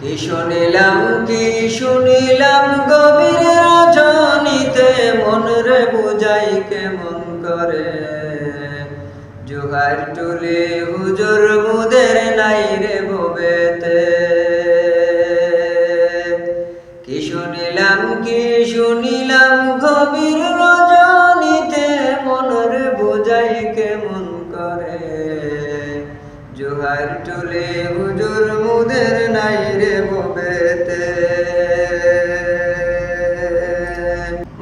কি শুনিলাম গভীর রজনীতে, মন রে বুঝাই কেমন করে। জোহার টুলি হুজুর মুদের নাই রে ভবেতে। কি শুনিলাম গভীর রজনীতে, মন রে বুঝাই কেমন করে। জোহার টুলি হুজুর মুদের নাই রে ভবেতে।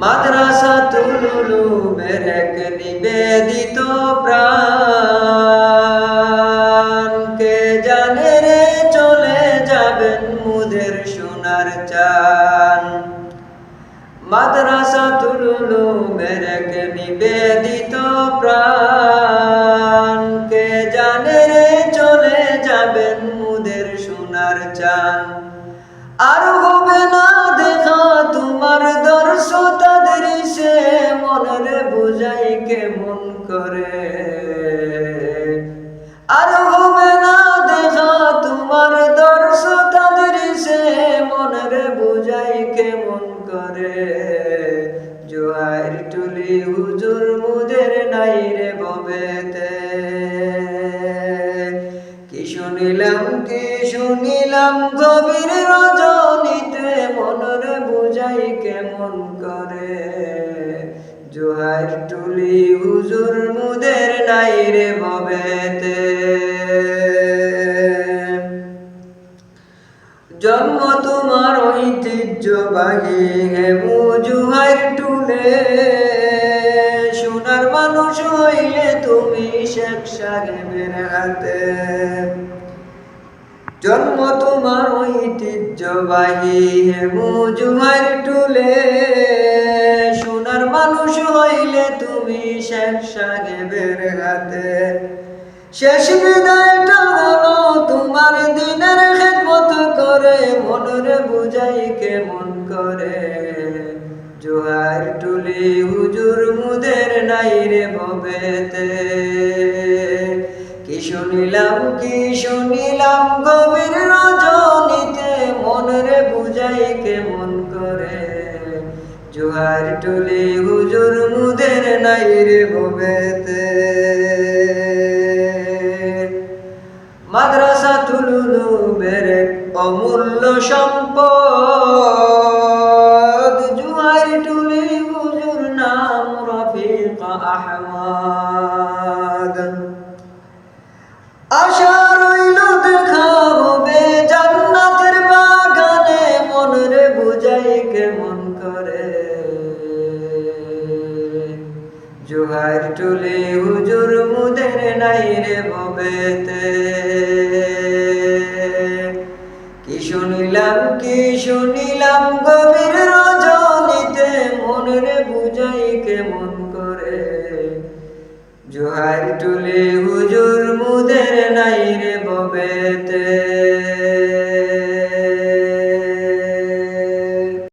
মাদ্রাসাতুল উলুমের এক নিবেদিত প্রাণ, কে জানে রে চলে যাবেন মুদের সোনার চান। মাদ্রাসাতুল উলুমের এক নিবেদিত প্রাণ, কে জানে রে চলে যাবেন মুদের সোনার চান। আর হবে না দেখা তোমার দর্শ তাদের সে, মনের বুঝাই কেমন করে। আর হবে না দেখা তোমার দর্শ তাদের সে, মনের বুঝাই কেমন করে। জোয়ার টুলি হুজুর মুদের নাই রে ভবেতে। কি শুনিলাম গভীর রজনীতে, মনের বুঝাই কেমন করে। জোহার টুলি হুজুর মুদের নাই রে ভবেতে। জন্ম তোমার ঐতিহ্যবাহী হেমু জোহার টুলে, সোনার মানুষ হইলে তুমি শেখ সাহেবের হাতে। জন্ম তোমার ঐতিহ্যবাহী হেমু জোহার টুলে, সোনার মানুষ হইলে তুমি শেখ সাহেবের হাতে। শেষ বিদায়টা হলো তোমার দিনের খেদমত করে, মনের বুঝাই কেমন করে। জোহার টুলি হুজুর মুদের নাই রে ভবেতে। কি শুনিলাম গভীর রজনীতে, মনের বুঝাই কেমন করে। জোহার টুলি হুজুর মুদের নাই রে ভবেতে। মাদ্রাসাতুল উলুমের এক অমূল্য সম্পদ, জোহার টুলি হুজুর নাম রফিক আহমদ। আশা রইল দেখা হবে জান্নাতের বাগানে, মনের বুঝাই কেমন করে। জোহার টুলি হুজুর মুদের নাই রে ভবেতে। কি শুনিলাম গভীর রজনীতে, মনের বুঝাই কেমন করে। জোহার টুলি হুজুর মুদের নাই রে ভবেতে।